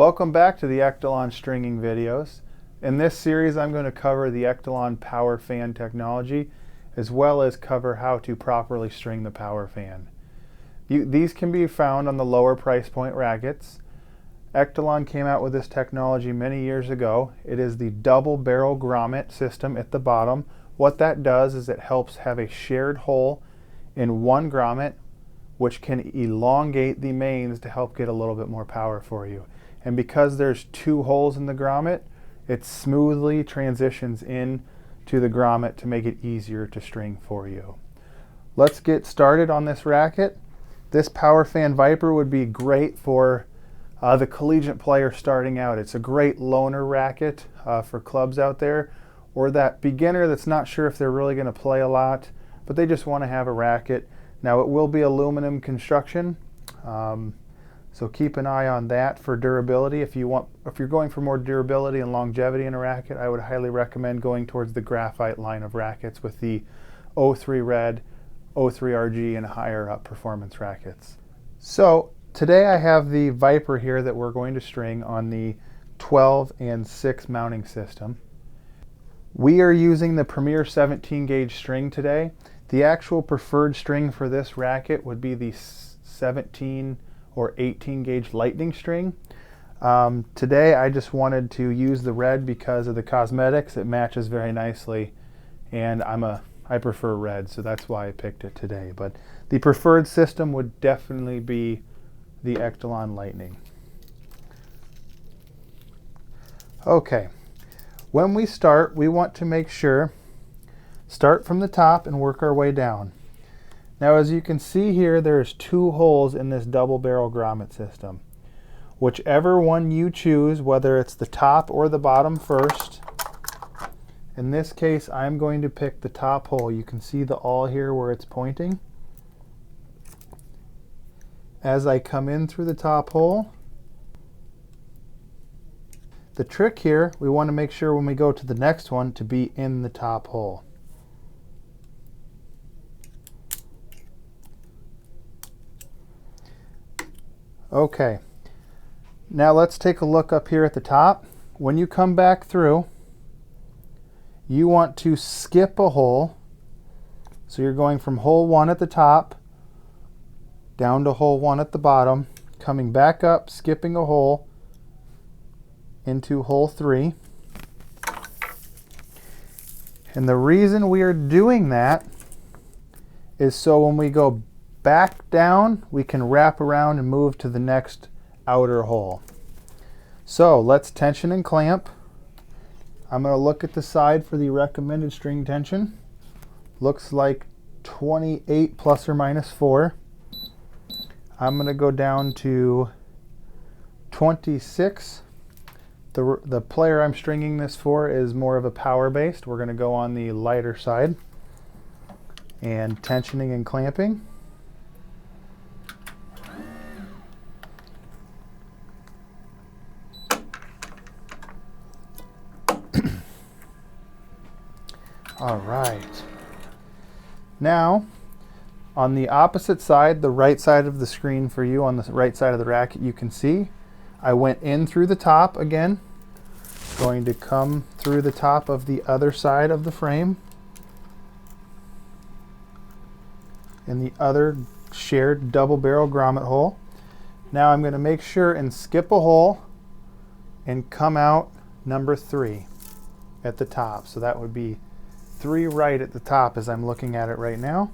Welcome back to the Ektelon Stringing videos. In this series I'm going to cover the Ektelon power fan technology as well as cover how to properly string the power fan. These can be found on the lower price point rackets. Ektelon came out with this technology many years ago. It is the double barrel grommet system at the bottom. What that does is it helps have a shared hole in one grommet which can elongate the mains to help get a little bit more power for you. And because there's two holes in the grommet, it smoothly transitions in to the grommet to make it easier to string for you. Let's get started on this racket. This Power Fan Viper would be great for the collegiate player starting out. It's a great loaner racket for clubs out there, or that beginner that's not sure if they're really going to play a lot, but they just want to have a racket. Now it will be aluminum construction. So keep an eye on that for durability. If you're going for more durability and longevity in a racket, I would highly recommend going towards the graphite line of rackets with the 03 Red, 03 RG, and higher up performance rackets. So today I have the Viper here that we're going to string on the 12 and 6 mounting system. We are using the Premier 17 gauge string today. The actual preferred string for this racket would be the 17 or 18 gauge lightning string. Today I just wanted to use the red because of the cosmetics. It matches very nicely, and I prefer red, so that's why I picked it today. But the preferred system would definitely be the Ektelon Lightning. Okay, when we start, we want to make sure, start from the top and work our way down. Now as you can see here, there's two holes in this double barrel grommet system. Whichever one you choose, whether it's the top or the bottom first, in this case I'm going to pick the top hole. You can see the awl here where it's pointing. As I come in through the top hole, the trick here, we want to make sure when we go to the next one to be in the top hole. Okay, now let's take a look up here at the top. When you come back through, you want to skip a hole. So you're going from hole 1 at the top down to hole 1 at the bottom, coming back up, skipping a hole into hole 3. And the reason we are doing that is so when we go back down, we can wrap around and move to the next outer hole. So let's tension and clamp. I'm going to look at the side for the recommended string tension. Looks like 28 plus or minus 4. I'm going to go down to 26. The player I'm stringing this for is more of a power based. We're going to go on the lighter side and tensioning and clamping. All right. Now, on the opposite side, the right side of the screen for you, on the right side of the racket, you can see I went in through the top again. Going to come through the top of the other side of the frame. In the other shared double barrel grommet hole. Now I'm going to make sure and skip a hole and come out number 3 at the top. So that would be 3 right at the top as I'm looking at it right now.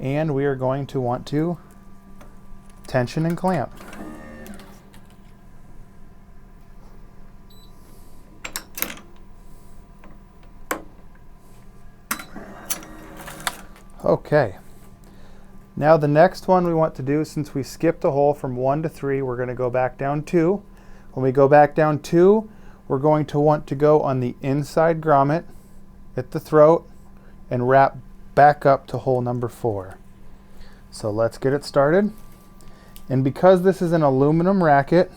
And we are going to want to tension and clamp. Okay. Now the next one we want to do, since we skipped a hole from 1 to 3, we're going to go back down 2. When we go back down 2, we're going to want to go on the inside grommet at the throat and wrap back up to hole number 4. So let's get it started. And because this is an aluminum racket,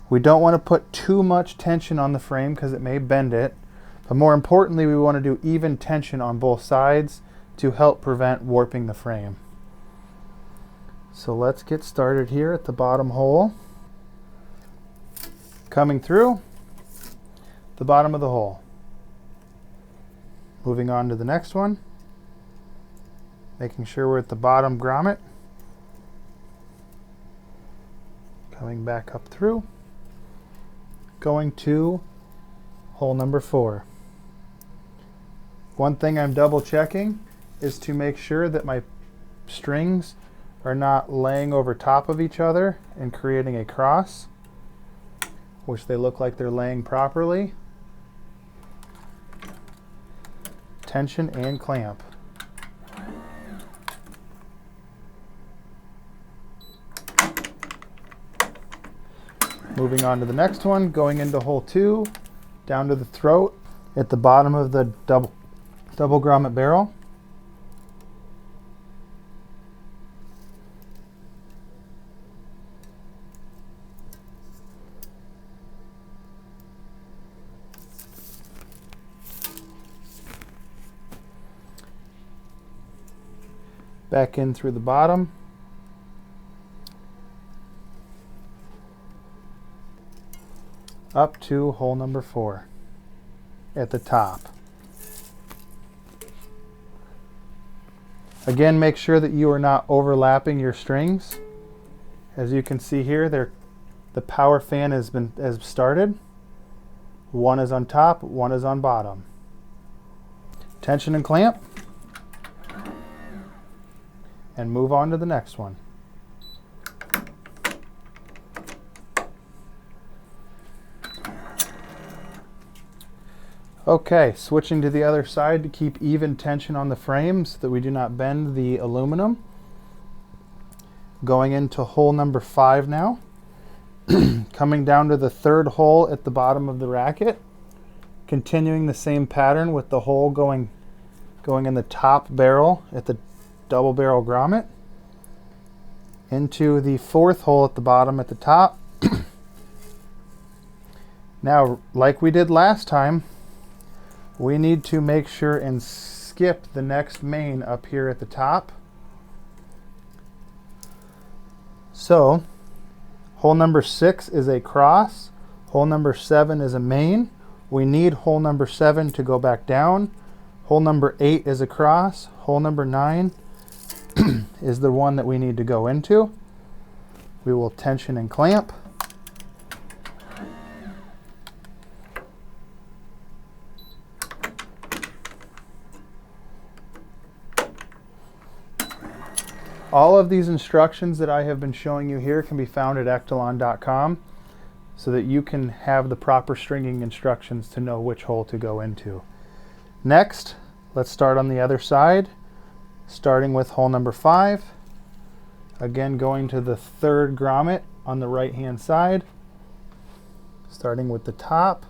we don't want to put too much tension on the frame because it may bend it. But more importantly, we want to do even tension on both sides to help prevent warping the frame. So let's get started here at the bottom hole. Coming through the bottom of the hole. Moving on to the next one. Making sure we're at the bottom grommet. Coming back up through. Going to hole number 4. One thing I'm double checking is to make sure that my strings are not laying over top of each other and creating a cross, which they look like they're laying properly. Tension and clamp. Moving on to the next one, going into hole 2, down to the throat at the bottom of the double grommet barrel. Back in through the bottom. Up to hole number 4 at the top. Again, make sure that you are not overlapping your strings. As you can see here, the power fan has started. One is on top, one is on bottom. Tension and clamp. And move on to the next one. Okay, switching to the other side to keep even tension on the frame so that we do not bend the aluminum. Going into hole number 5 now. Coming down to the third hole at the bottom of the racket. Continuing the same pattern with the hole going in the top barrel at the double barrel grommet. Into the 4th hole at the bottom at the top. Now, like we did last time, we need to make sure and skip the next main up here at the top. So, hole number 6 is a cross. Hole number 7 is a main. We need hole number 7 to go back down. Hole number 8 is a cross. Hole number 9 is the one that we need to go into. We will tension and clamp. All of these instructions that I have been showing you here can be found at ektelon.com so that you can have the proper stringing instructions to know which hole to go into. Next, let's start on the other side, starting with hole number 5. Again, going to the 3rd grommet on the right hand side, starting with the top.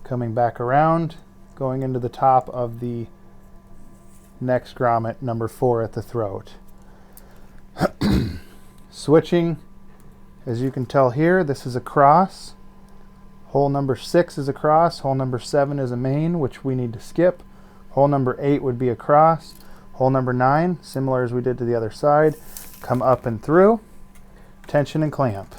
Coming back around, going into the top of the next grommet, number 4 at the throat. Switching, as you can tell here, this is a cross. Hole number 6 is a cross. Hole number 7 is a main, which we need to skip. Hole number 8 would be a cross. Hole number 9, similar as we did to the other side, come up and through. Tension and clamp.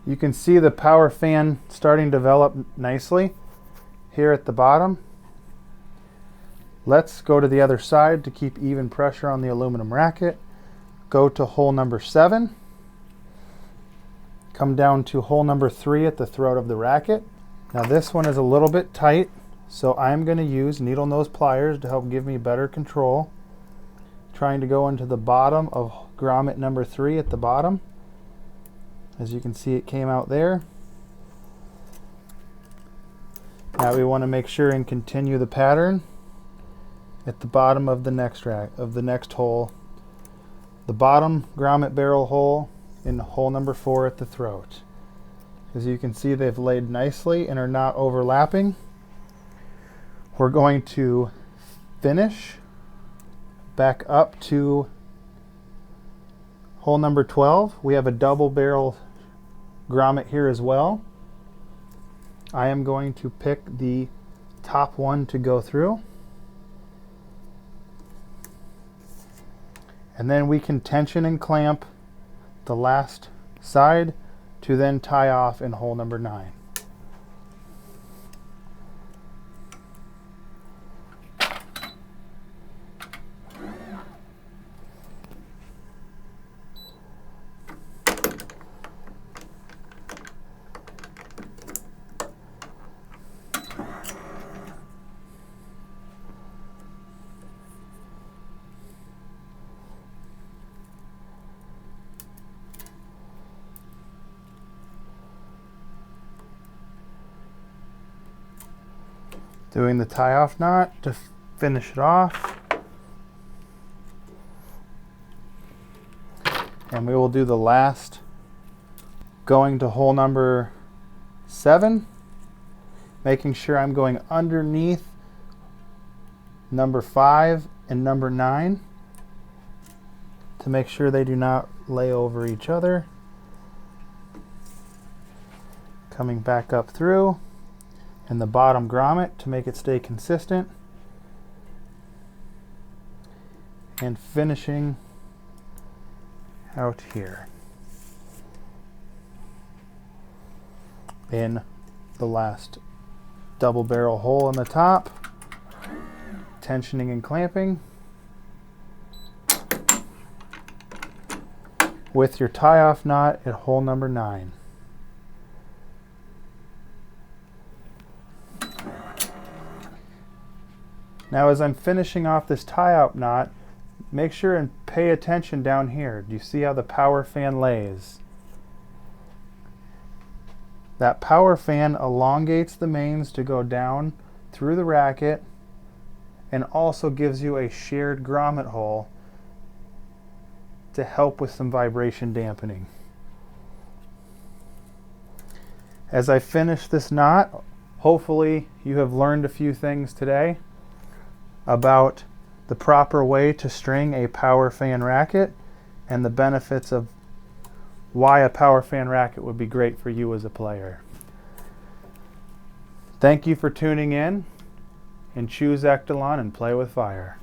You can see the power fan starting to develop nicely here at the bottom. Let's go to the other side to keep even pressure on the aluminum racket. Go to hole number 7. Come down to hole number 3 at the throat of the racket. Now this one is a little bit tight, so I'm going to use needle nose pliers to help give me better control. Trying to go into the bottom of grommet number 3 at the bottom. As you can see, it came out there. Now we want to make sure and continue the pattern at the bottom of the next hole. The bottom grommet barrel hole in hole number 4 at the throat. As you can see, they've laid nicely and are not overlapping. We're going to finish back up to Hole number 12, we have a double barrel grommet here as well. I am going to pick the top one to go through. And then we can tension and clamp the last side to then tie off in hole number 9. Doing the tie-off knot to finish it off. And we will do the last going to hole number 7, making sure I'm going underneath number 5 and number 9 to make sure they do not lay over each other. Coming back up through, and the bottom grommet to make it stay consistent, and finishing out here in the last double barrel hole in the top, tensioning and clamping with your tie-off knot at hole number 9. Now as I'm finishing off this tie-up knot, make sure and pay attention down here. Do you see how the power fan lays? That power fan elongates the mains to go down through the racket and also gives you a shared grommet hole to help with some vibration dampening. As I finish this knot, hopefully you have learned a few things today about the proper way to string a power fan racket and the benefits of why a power fan racket would be great for you as a player. Thank you for tuning in, and choose Ektelon and play with fire.